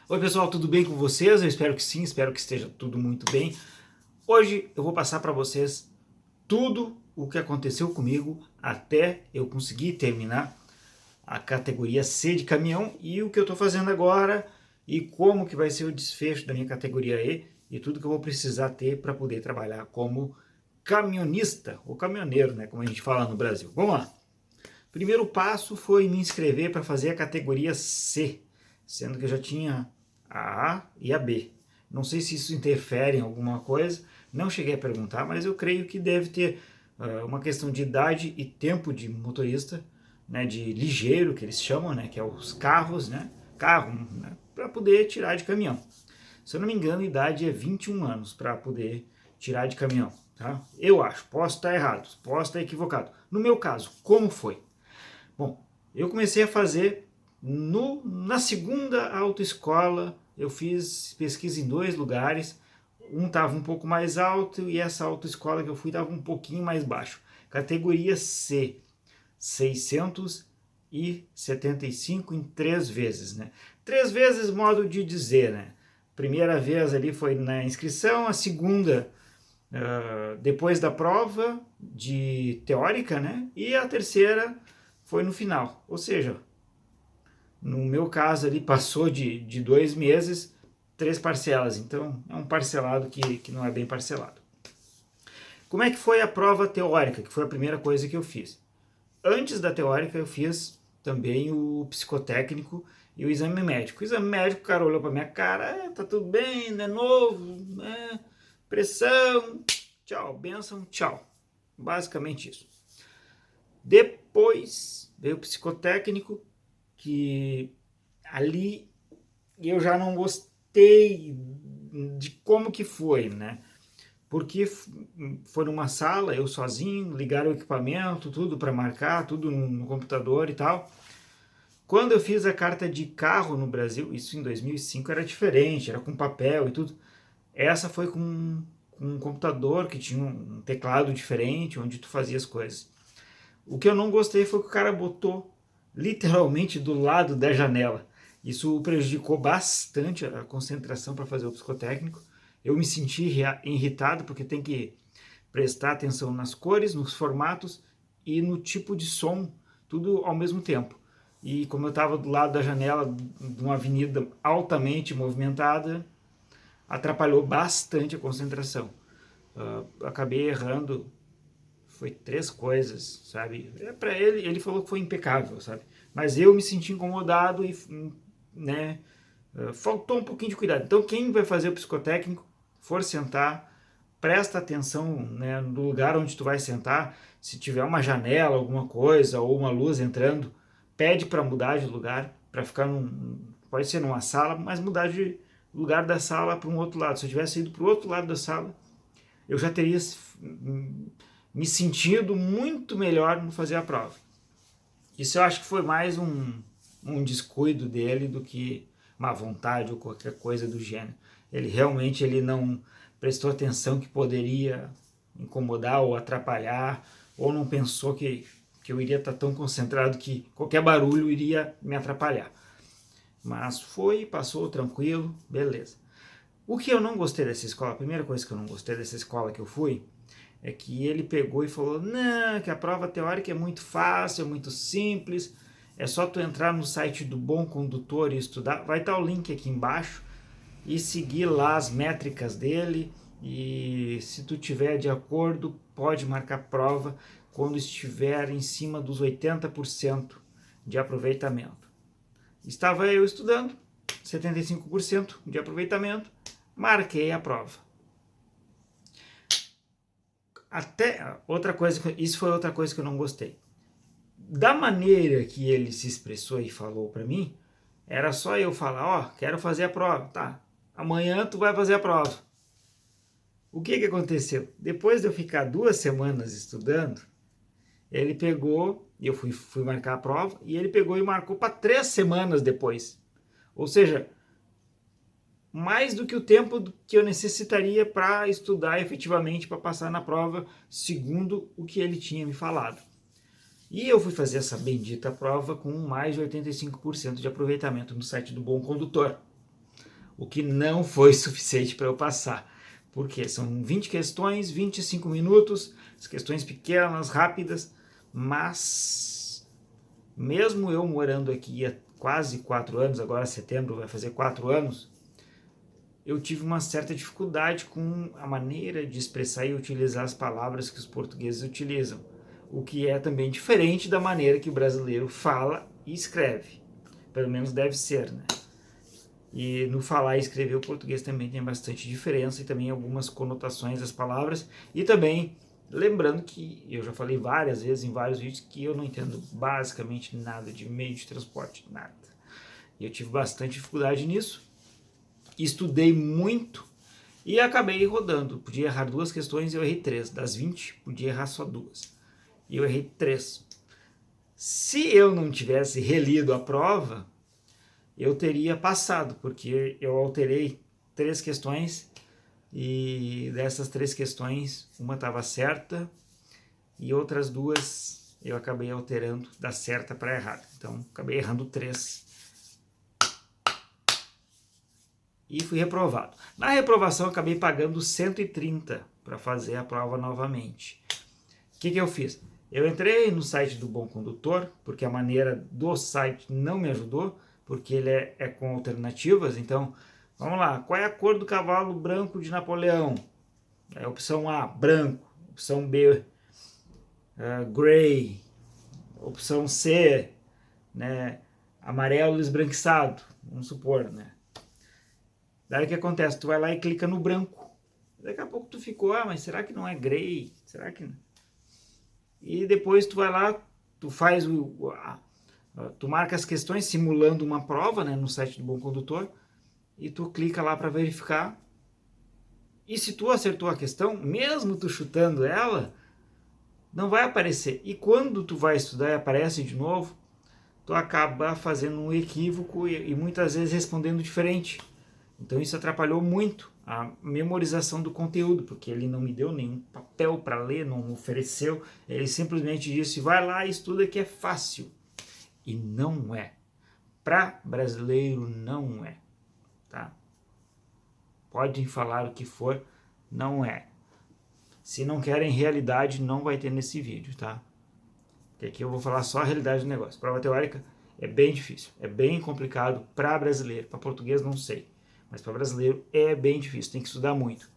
Oi pessoal, tudo bem com vocês? Eu espero que sim, espero que esteja tudo muito bem. Hoje eu vou passar para vocês tudo o que aconteceu comigo até eu conseguir terminar a categoria C de caminhão e o que eu estou fazendo agora e como que vai ser o desfecho da minha categoria E tudo que eu vou precisar ter para poder trabalhar como caminhonista ou caminhoneiro, né, como a gente fala no Brasil. Vamos lá. Primeiro passo foi me inscrever para fazer a categoria C, sendo que eu já tinha a A e a B. Não sei se isso interfere em alguma coisa, não cheguei a perguntar, mas eu creio que deve ter uma questão de idade e tempo de motorista, né, de ligeiro, que eles chamam, né, que é os carros, né, né, para poder tirar de caminhão. Se eu não me engano, a idade é 21 anos para poder tirar de caminhão. Tá? Eu acho, posso estar errado, posso estar equivocado. No meu caso, como foi? Bom, eu comecei a fazer na segunda autoescola, eu fiz pesquisa em dois lugares, um estava um pouco mais alto e essa autoescola que eu fui estava um pouquinho mais baixo. Categoria C, 675 em 3 vezes, né? 3 vezes modo de dizer, né? Primeira vez ali foi na inscrição, a segunda depois da prova de teórica, né? E a terceira foi no final. Ou seja, no meu caso ali passou de 2 meses, 3 parcelas. Então é um parcelado que não é bem parcelado. Como é que foi a prova teórica, que foi a primeira coisa que eu fiz? Antes da teórica eu fiz também o psicotécnico e o exame médico. O exame médico, o cara olhou pra minha cara, tá tudo bem, não é novo, né? Pressão, tchau, benção, tchau. Basicamente isso. Depois veio o psicotécnico, que ali eu já não gostei de como que foi, né? Porque foi numa sala, eu sozinho, ligaram o equipamento, tudo para marcar, tudo no computador e tal. Quando eu fiz a carta de carro no Brasil, isso em 2005 era diferente, era com papel e tudo. Essa foi com um computador que tinha um teclado diferente, onde tu fazia as coisas. O que eu não gostei foi que o cara botou literalmente do lado da janela. Isso prejudicou bastante a concentração para fazer o psicotécnico. Eu me senti irritado porque tem que prestar atenção nas cores, nos formatos e no tipo de som, tudo ao mesmo tempo. E como eu estava do lado da janela de uma avenida altamente movimentada, atrapalhou bastante a concentração. Acabei errando, foi 3 coisas, sabe? Para ele falou que foi impecável, sabe? Mas eu me senti incomodado e, né, faltou um pouquinho de cuidado. Então quem vai fazer o psicotécnico, for sentar, presta atenção, né, no lugar onde tu vai sentar. Se tiver uma janela, alguma coisa, ou uma luz entrando, pede para mudar de lugar, para ficar pode ser numa sala, mas mudar de lugar da sala para um outro lado. Se eu tivesse ido para o outro lado da sala, eu já teria me sentido muito melhor no fazer a prova. Isso eu acho que foi mais um descuido dele do que má vontade ou qualquer coisa do gênero. Ele não prestou atenção que poderia incomodar ou atrapalhar, ou não pensou que eu iria estar tão concentrado que qualquer barulho iria me atrapalhar. Mas foi, passou tranquilo, beleza. O que eu não gostei dessa escola, a primeira coisa que eu não gostei dessa escola que eu fui, é que ele pegou e falou, não, que a prova teórica é muito fácil, é muito simples, é só tu entrar no site do Bom Condutor e estudar, vai estar o link aqui embaixo, e seguir lá as métricas dele, e se tu tiver de acordo, pode marcar prova quando estiver em cima dos 80% de aproveitamento. Estava eu estudando, 75% de aproveitamento, marquei a prova. Até outra coisa, isso foi outra coisa que eu não gostei. Da maneira que ele se expressou e falou para mim, era só eu falar, ó, quero fazer a prova, tá? Amanhã tu vai fazer a prova. O que aconteceu? Depois de eu ficar 2 semanas estudando, ele pegou, e eu fui marcar a prova, e ele pegou e marcou para 3 semanas depois. Ou seja, mais do que o tempo que eu necessitaria para estudar efetivamente para passar na prova, segundo o que ele tinha me falado. E eu fui fazer essa bendita prova com mais de 85% de aproveitamento no site do Bom Condutor. o que não foi suficiente para eu passar. Porque são 20 questões, 25 minutos, as questões pequenas, rápidas, mas mesmo eu morando aqui há quase 4 anos, agora setembro vai fazer 4 anos, eu tive uma certa dificuldade com a maneira de expressar e utilizar as palavras que os portugueses utilizam, o que é também diferente da maneira que o brasileiro fala e escreve. Pelo menos deve ser, né? E no falar e escrever o português também tem bastante diferença e também algumas conotações das palavras. E também, lembrando que eu já falei várias vezes em vários vídeos que eu não entendo basicamente nada de meio de transporte, nada. E eu tive bastante dificuldade nisso, estudei muito e acabei rodando. Podia errar 2 questões e eu errei 3. Das 20, podia errar só 2. E eu errei 3. Se eu não tivesse relido a prova, eu teria passado, porque eu alterei 3 questões e dessas 3 questões, uma estava certa e outras 2 eu acabei alterando da certa para errada. Então, acabei errando 3 e fui reprovado. Na reprovação, acabei pagando 130 para fazer a prova novamente. O que eu fiz? Eu entrei no site do Bom Condutor, porque a maneira do site não me ajudou, porque ele é com alternativas. Então, vamos lá. Qual é a cor do cavalo branco de Napoleão? É opção A, branco. Opção B, grey. Opção C, né, amarelo esbranquiçado. Vamos supor, né? Daí o que acontece? Tu vai lá e clica no branco. Daqui a pouco tu ficou, mas será que não é grey? Será que... E depois tu vai lá, tu faz tu marca as questões simulando uma prova, né, no site do Bom Condutor, e tu clica lá para verificar. E se tu acertou a questão, mesmo tu chutando ela, não vai aparecer. E quando tu vai estudar e aparece de novo, tu acaba fazendo um equívoco e muitas vezes respondendo diferente. Então isso atrapalhou muito a memorização do conteúdo, porque ele não me deu nenhum papel para ler, não ofereceu, ele simplesmente disse, vai lá e estuda que é fácil. E não é. Para brasileiro não é. Tá? Podem falar o que for, não é. Se não querem realidade, não vai ter nesse vídeo, tá? Porque aqui eu vou falar só a realidade do negócio. Prova teórica é bem difícil, é bem complicado para brasileiro, para português não sei. Mas para brasileiro é bem difícil, tem que estudar muito.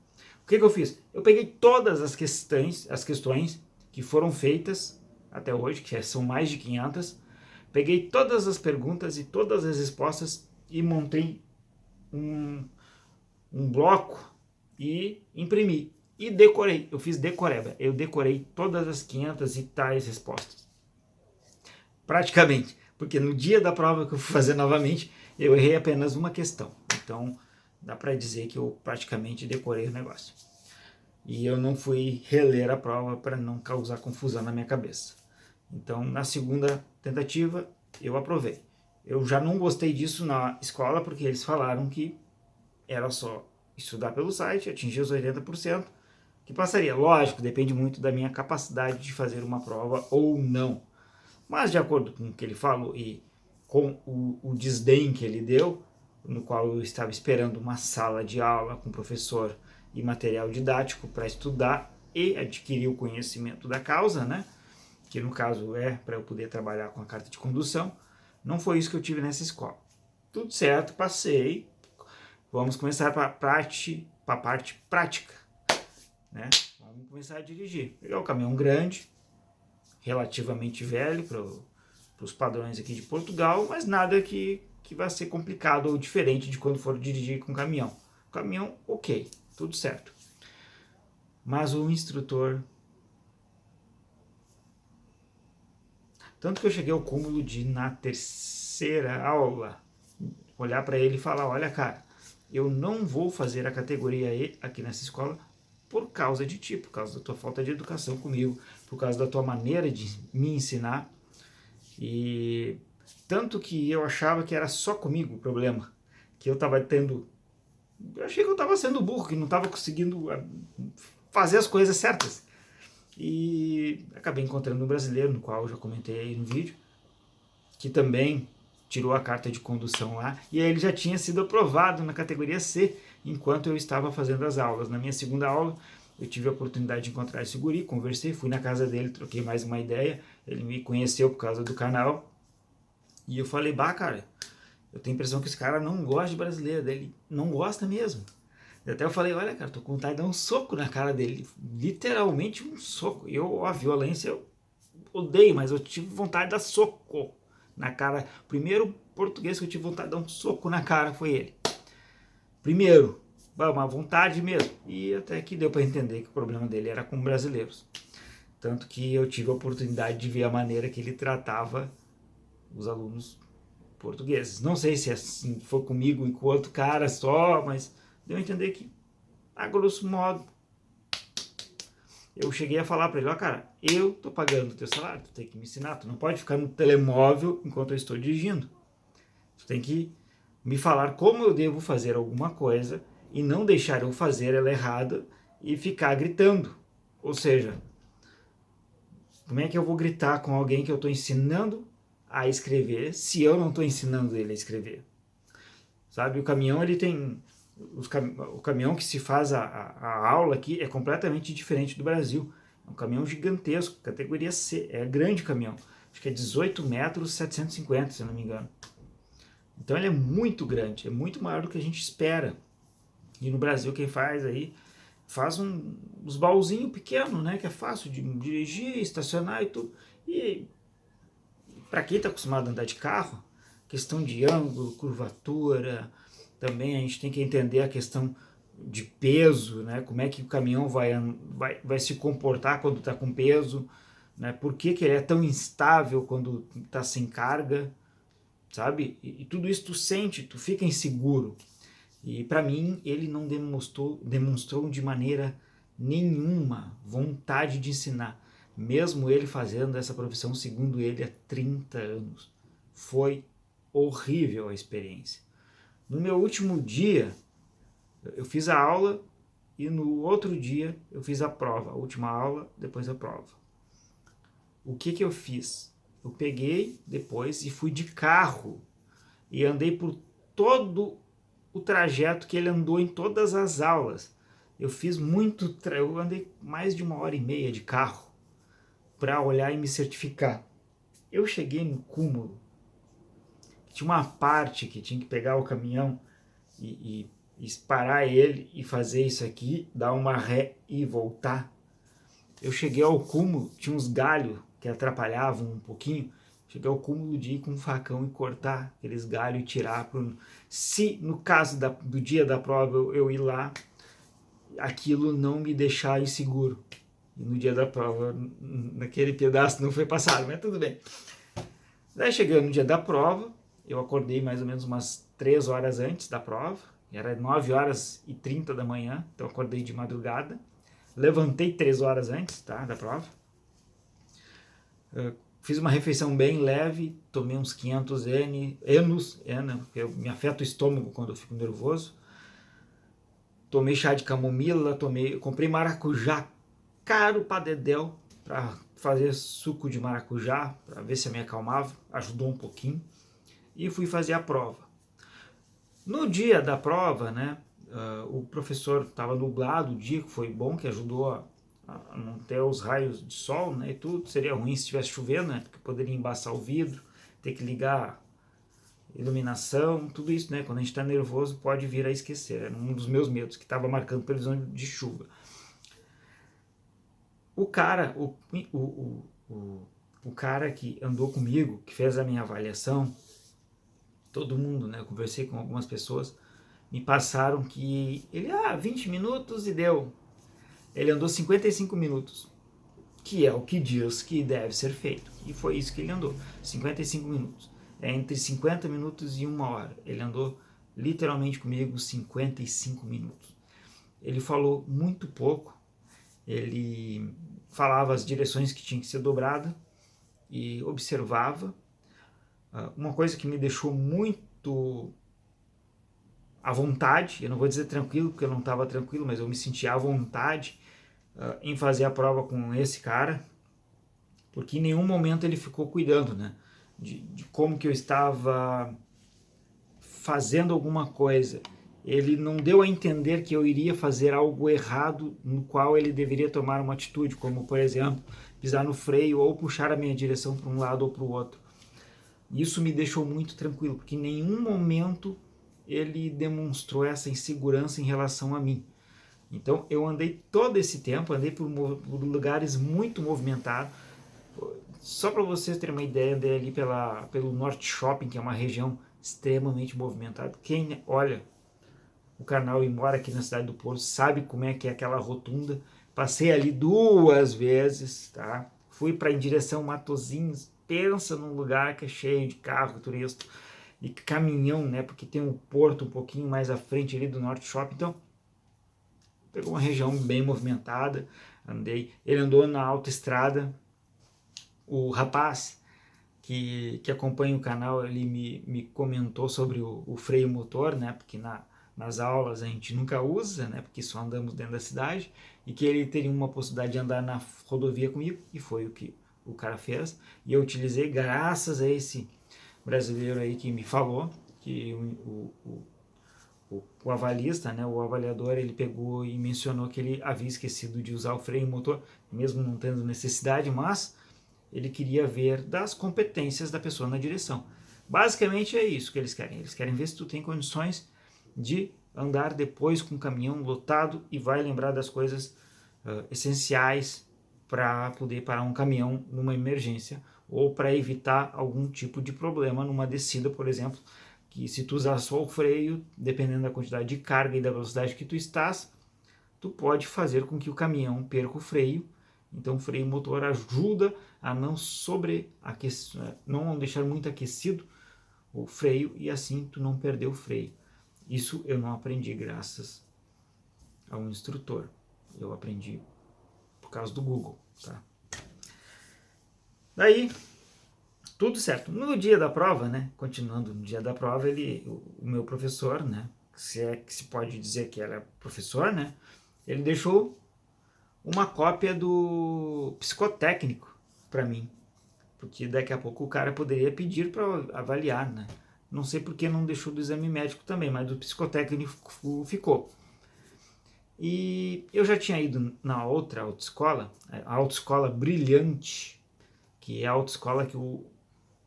O que eu fiz? Eu peguei todas as questões que foram feitas até hoje, que são mais de 500, peguei todas as perguntas e todas as respostas e montei um bloco e imprimi. E decorei, eu fiz decoreba, eu decorei todas as 500 e tais respostas. Praticamente, porque no dia da prova que eu fui fazer novamente, eu errei apenas uma questão. Então, dá para dizer que eu praticamente decorei o negócio. E eu não fui reler a prova para não causar confusão na minha cabeça. Então, na segunda tentativa, eu aprovei. Eu já não gostei disso na escola, porque eles falaram que era só estudar pelo site, atingir os 80%, que passaria. Lógico, depende muito da minha capacidade de fazer uma prova ou não. Mas, de acordo com o que ele falou e com o desdém que ele deu, no qual eu estava esperando uma sala de aula com professor e material didático para estudar e adquirir o conhecimento da causa, né? Que no caso é para eu poder trabalhar com a carta de condução, não foi isso que eu tive nessa escola. Tudo certo, passei. Vamos começar para a parte prática, né? Vamos começar a dirigir. Pegar o caminhão grande, relativamente velho para os padrões aqui de Portugal, mas nada que vai ser complicado ou diferente de quando for dirigir com caminhão. Caminhão, ok, tudo certo. Mas o instrutor... Tanto que eu cheguei ao cúmulo de, na terceira aula, olhar para ele e falar, olha cara, eu não vou fazer a categoria E aqui nessa escola por causa de ti, por causa da tua falta de educação comigo, por causa da tua maneira de me ensinar. E tanto que eu achava que era só comigo o problema, que eu estava tendo... Eu achei que eu estava sendo burro, que não estava conseguindo fazer as coisas certas. E acabei encontrando um brasileiro, no qual eu já comentei aí no vídeo, que também tirou a carta de condução lá, e aí ele já tinha sido aprovado na categoria C, enquanto eu estava fazendo as aulas. Na minha segunda aula, eu tive a oportunidade de encontrar esse guri, conversei, fui na casa dele, troquei mais uma ideia, ele me conheceu por causa do canal, e eu falei, bah, cara, eu tenho a impressão que esse cara não gosta de brasileiro, ele não gosta mesmo. Até eu falei, olha, cara, tô com vontade de dar um soco na cara dele, literalmente um soco. A violência eu odeio, mas eu tive vontade de dar soco na cara. O primeiro português que eu tive vontade de dar um soco na cara foi ele. Primeiro, uma vontade mesmo. E até que deu para entender que o problema dele era com brasileiros. Tanto que eu tive a oportunidade de ver a maneira que ele tratava os alunos portugueses. Não sei se assim foi comigo e com outro cara só, mas deu a entender que, a grosso modo, eu cheguei a falar para ele, ó, cara, eu tô pagando o teu salário, tu tem que me ensinar, tu não pode ficar no telemóvel enquanto eu estou dirigindo. Tu tem que me falar como eu devo fazer alguma coisa e não deixar eu fazer ela errada e ficar gritando. Ou seja, como é que eu vou gritar com alguém que eu estou ensinando a escrever se eu não estou ensinando ele a escrever? Sabe, o caminhão ele tem... O caminhão que se faz a aula aqui é completamente diferente do Brasil. É um caminhão gigantesco, categoria C, é grande caminhão. Acho que é 18 metros, 750, se eu não me engano. Então ele é muito grande, é muito maior do que a gente espera. E no Brasil quem faz aí, faz uns baúzinhos pequenos, né, que é fácil de dirigir, estacionar e tudo. E para quem está acostumado a andar de carro, questão de ângulo, curvatura, também a gente tem que entender a questão de peso, né? Como é que o caminhão vai se comportar quando está com peso, né? Por que ele é tão instável quando está sem carga, sabe? E tudo isso tu sente, tu fica inseguro. E para mim ele não demonstrou de maneira nenhuma vontade de ensinar, mesmo ele fazendo essa profissão, segundo ele, há 30 anos. Foi horrível a experiência. No meu último dia, eu fiz a aula e no outro dia eu fiz a prova. A última aula, depois a prova. O que eu fiz? Eu peguei depois e fui de carro e andei por todo o trajeto que ele andou em todas as aulas. Eu andei mais de 1h30 de carro para olhar e me certificar. Eu cheguei no cúmulo. Tinha uma parte que tinha que pegar o caminhão e parar ele e fazer isso aqui, dar uma ré e voltar. Eu cheguei ao cúmulo, tinha uns galhos que atrapalhavam um pouquinho, cheguei ao cúmulo de ir com um facão e cortar aqueles galhos e tirar. Se no caso do dia da prova eu ir lá, aquilo não me deixar inseguro. E no dia da prova, naquele pedaço não foi passado, mas tudo bem. Daí cheguei no dia da prova, eu acordei mais ou menos umas 3 horas antes da prova, era 9h30 da manhã, então eu acordei de madrugada, levantei 3 horas antes, tá, da prova, fiz uma refeição bem leve, tomei uns 500 Enos, porque me afeta o estômago quando eu fico nervoso, tomei chá de camomila, comprei maracujá caro pra dedéu, para fazer suco de maracujá, para ver se eu me acalmava, ajudou um pouquinho, e fui fazer a prova. No dia da prova, né, o professor estava nublado, o dia que foi bom, que ajudou a não ter os raios de sol, né, e tudo. Seria ruim se estivesse chovendo, né, porque poderia embaçar o vidro, ter que ligar iluminação, tudo isso, né, quando a gente está nervoso pode vir a esquecer. Era um dos meus medos, que estava marcando previsão de chuva. O cara, o cara que andou comigo, que fez a minha avaliação, todo mundo, né, eu conversei com algumas pessoas, me passaram que ele, 20 minutos e deu. Ele andou 55 minutos, que é o que diz que deve ser feito. E foi isso que ele andou, 55 minutos. É entre 50 minutos e 1 hora. Ele andou literalmente comigo 55 minutos. Ele falou muito pouco, ele falava as direções que tinha que ser dobrada e observava. Uma coisa que me deixou muito à vontade, eu não vou dizer tranquilo, porque eu não estava tranquilo, mas eu me sentia à vontade em fazer a prova com esse cara, porque em nenhum momento ele ficou cuidando, né? de como que eu estava fazendo alguma coisa. Ele não deu a entender que eu iria fazer algo errado no qual ele deveria tomar uma atitude, como, por exemplo, pisar no freio ou puxar a minha direção para um lado ou para o outro. Isso me deixou muito tranquilo, porque em nenhum momento ele demonstrou essa insegurança em relação a mim. Então eu andei todo esse tempo, andei por lugares muito movimentados. Só para vocês terem uma ideia, andei ali pelo Norte Shopping, que é uma região extremamente movimentada. Quem olha o canal e mora aqui na cidade do Porto sabe como é que é aquela rotunda. Passei ali 2 vezes, tá? Fui para em direção Matozinhos. Pensa num lugar que é cheio de carro, turista e caminhão, né? Porque tem um porto um pouquinho mais à frente ali do Norte Shopping. Então, pegou uma região bem movimentada. Andei. Ele andou na autoestrada. O rapaz que acompanha o canal, ele me comentou sobre o freio motor, né? Porque nas aulas a gente nunca usa, né? Porque só andamos dentro da cidade, e que ele teria uma possibilidade de andar na rodovia comigo, e foi o que o cara fez. E eu utilizei graças a esse brasileiro aí que me falou que o avalista, né, o avaliador, ele pegou e mencionou que ele havia esquecido de usar o freio motor, mesmo não tendo necessidade, mas ele queria ver das competências da pessoa na direção. Basicamente é isso que eles querem. Eles querem ver se tu tem condições de andar depois com o caminhão lotado e vai lembrar das coisas essenciais para poder parar um caminhão numa emergência ou para evitar algum tipo de problema numa descida, por exemplo, que se tu usar só o freio, dependendo da quantidade de carga e da velocidade que tu estás, tu pode fazer com que o caminhão perca o freio. Então o freio motor ajuda a não não deixar muito aquecido o freio e assim tu não perder o freio. Isso eu não aprendi graças a um instrutor. Eu aprendi por causa do Google, tá? Daí, tudo certo. No dia da prova, né? Continuando no dia da prova, o meu professor, né? Se é que se pode dizer que era professor, né? Ele deixou uma cópia do psicotécnico para mim, porque daqui a pouco o cara poderia pedir para avaliar, né? Não sei porque não deixou do exame médico também, mas do psicotécnico ficou. E eu já tinha ido na outra autoescola, a autoescola Brilhante, que é a autoescola que o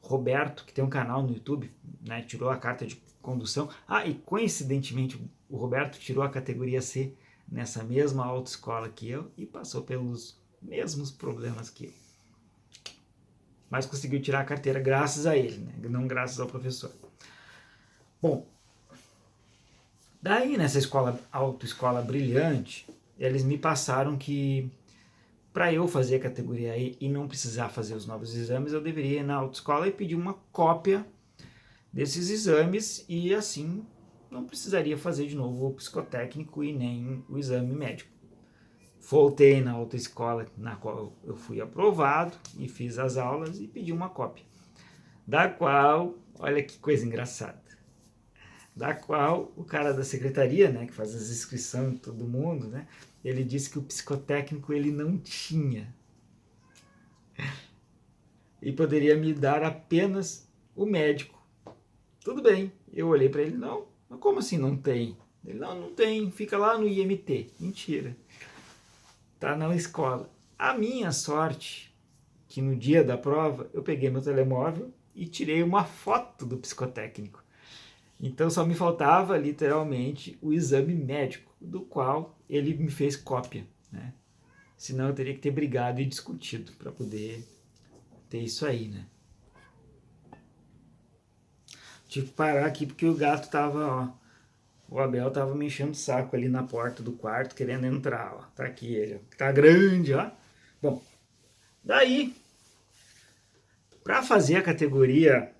Roberto, que tem um canal no YouTube, né, tirou a carta de condução. Ah, e coincidentemente o Roberto tirou a categoria C nessa mesma autoescola que eu e passou pelos mesmos problemas que eu. Mas conseguiu tirar a carteira graças a ele, né? Não graças ao professor. Bom, daí nessa autoescola Brilhante, eles me passaram que para eu fazer a categoria E e não precisar fazer os novos exames, eu deveria ir na autoescola e pedir uma cópia desses exames e assim não precisaria fazer de novo o psicotécnico e nem o exame médico. Voltei na autoescola na qual eu fui aprovado e fiz as aulas e pedi uma cópia, da qual, olha que coisa engraçada, da qual o cara da secretaria, né, que faz as inscrições de todo mundo, né, ele disse que o psicotécnico ele não tinha e poderia me dar apenas o médico. Tudo bem, eu olhei para ele, não, mas como assim não tem? Ele, não tem, fica lá no IMT. Mentira, tá na escola. A minha sorte, que no dia da prova, eu peguei meu telemóvel e tirei uma foto do psicotécnico. Então só me faltava, literalmente, o exame médico, do qual ele me fez cópia, né? Senão eu teria que ter brigado e discutido para poder ter isso aí, né? Tive que parar aqui porque o gato tava, ó. O Abel tava me enchendo o saco ali na porta do quarto, querendo entrar, ó. Tá aqui ele, ó. Tá grande, ó. Bom, daí, para fazer a categoria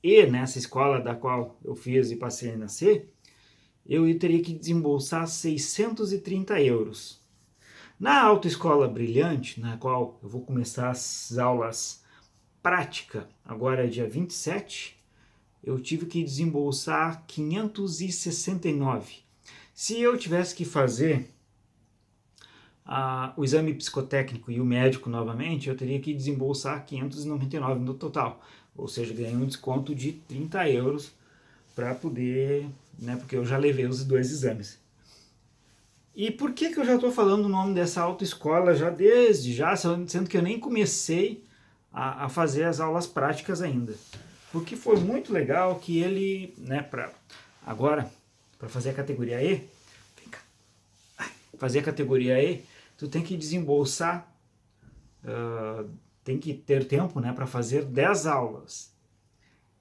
E nessa escola da qual eu fiz e passei na C, eu teria que desembolsar 630 euros. Na autoescola Brilhante, na qual eu vou começar as aulas prática agora dia 27, eu tive que desembolsar 569. Se eu tivesse que fazer o exame psicotécnico e o médico novamente, eu teria que desembolsar 599 no total. Ou seja, ganhei um desconto de 30 euros para poder, né, porque eu já levei os 2 exames. E por que eu já estou falando o nome dessa autoescola já desde já, sendo que eu nem comecei a fazer as aulas práticas ainda? Porque foi muito legal que ele, né, agora, para fazer a categoria E, vem cá, fazer a categoria E, tu tem que desembolsar, tem que ter tempo, né, para fazer 10 aulas.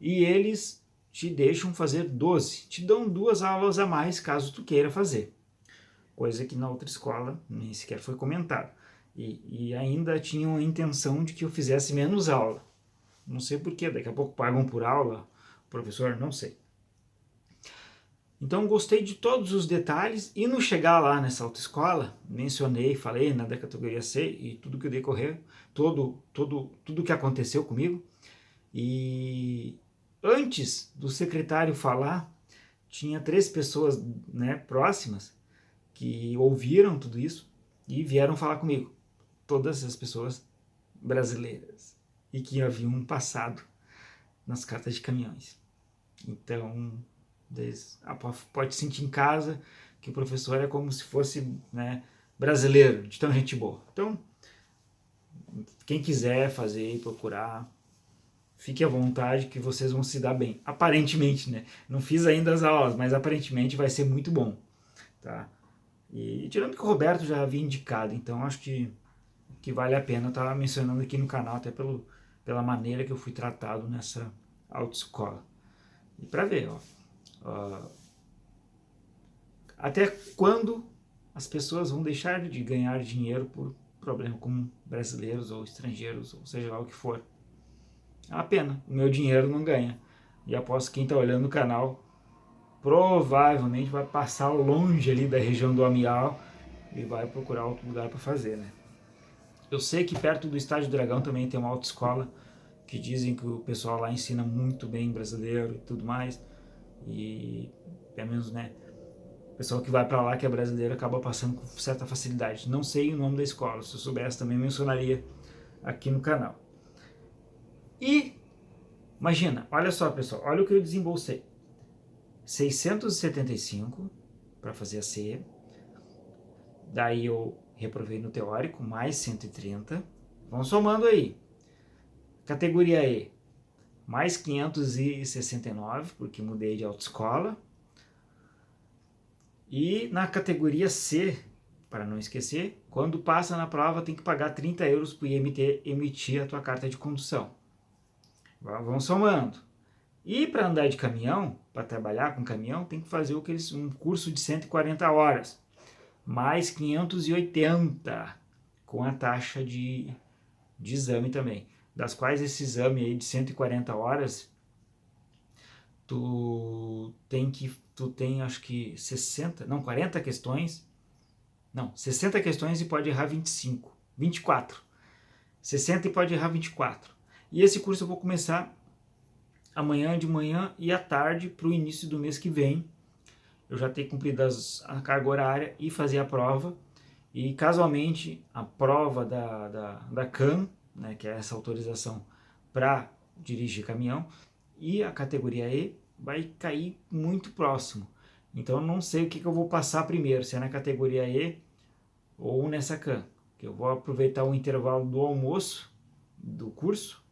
E eles te deixam fazer 12, te dão 2 aulas a mais caso tu queira fazer. Coisa que na outra escola nem sequer foi comentado. E ainda tinham a intenção de que eu fizesse menos aula. Não sei porquê, daqui a pouco pagam por aula, professor, não sei. Então gostei de todos os detalhes e no chegar lá nessa autoescola, mencionei, falei da categoria C e tudo que decorreu, tudo que aconteceu comigo. E antes do secretário falar, tinha 3 pessoas, né, próximas que ouviram tudo isso e vieram falar comigo. Todas as pessoas brasileiras e que haviam passado nas cartas de caminhões. Então, pode sentir em casa que o professor é como se fosse, né, brasileiro, de tão gente boa. Então, quem quiser fazer e procurar, fique à vontade que vocês vão se dar bem. Aparentemente, né? Não fiz ainda as aulas, mas aparentemente vai ser muito bom, tá? E tirando que o Roberto já havia indicado, então acho que vale a pena estar mencionando aqui no canal, até pela maneira que eu fui tratado nessa autoescola. E para ver, até quando as pessoas vão deixar de ganhar dinheiro por problema com brasileiros ou estrangeiros, ou seja lá o que for. É uma pena, o meu dinheiro não ganha. E aposto que quem está olhando o canal provavelmente vai passar longe ali da região do Amial e vai procurar outro lugar para fazer, né? Eu sei que perto do Estádio do Dragão também tem uma autoescola que dizem que o pessoal lá ensina muito bem brasileiro e tudo mais. E pelo menos, né, o pessoal que vai para lá que é brasileiro acaba passando com certa facilidade. Não sei o nome da escola, se eu soubesse também mencionaria aqui no canal. E imagina, olha só pessoal, olha o que eu desembolsei. 675 para fazer a C. Daí eu reprovei no teórico, mais 130. Vamos somando aí. Categoria E, mais 569, porque mudei de autoescola. E na categoria C, para não esquecer, quando passa na prova tem que pagar 30 euros para o IMT emitir a tua carta de condução. Vamos somando. E para andar de caminhão, para trabalhar com caminhão, tem que fazer um curso de 140 horas, mais 580, com a taxa de exame também. Das quais esse exame aí de 140 horas, tu tem acho que 40 questões, 60 questões e pode errar 24. 60 e pode errar 24. E esse curso eu vou começar amanhã de manhã e à tarde para o início do mês que vem. Eu já tenho cumprido a carga horária e fazer a prova. E casualmente a prova da CAN, né, que é essa autorização para dirigir caminhão, e a categoria E vai cair muito próximo. Então eu não sei o que eu vou passar primeiro, se é na categoria E ou nessa CAN. Que eu vou aproveitar o intervalo do almoço do curso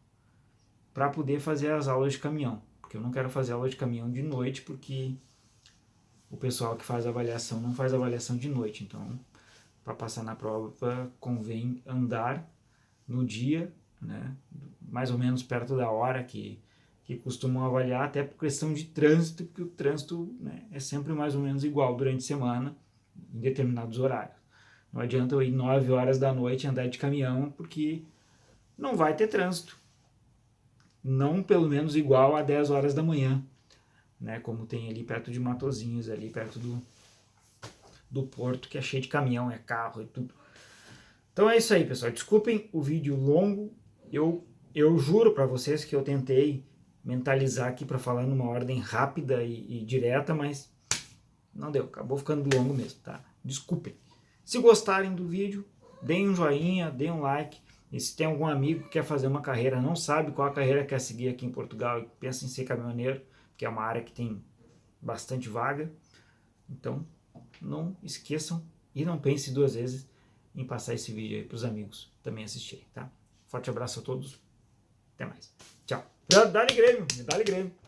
para poder fazer as aulas de caminhão. Porque eu não quero fazer aula de caminhão de noite, porque o pessoal que faz avaliação não faz avaliação de noite. Então, para passar na prova, convém andar no dia, né, mais ou menos perto da hora que costumam avaliar, até por questão de trânsito, porque o trânsito, né, é sempre mais ou menos igual durante a semana, em determinados horários. Não adianta eu ir 9 horas da noite andar de caminhão, porque não vai ter trânsito. Não pelo menos igual a 10 horas da manhã, né, como tem ali perto de Matosinhos, ali perto do porto, que é cheio de caminhão, é carro e tudo. Então é isso aí, pessoal. Desculpem o vídeo longo. Eu juro para vocês que eu tentei mentalizar aqui para falar numa ordem rápida e direta, mas não deu. Acabou ficando longo mesmo, tá? Desculpem. Se gostarem do vídeo, deem um joinha, deem um like. E se tem algum amigo que quer fazer uma carreira, não sabe qual a carreira quer seguir aqui em Portugal e pensa em ser caminhoneiro, que é uma área que tem bastante vaga, então não esqueçam e não pense duas vezes em passar esse vídeo aí para os amigos também assistirem, tá? Forte abraço a todos, até mais. Tchau. Dá-lhe Grêmio, dá-lhe Grêmio.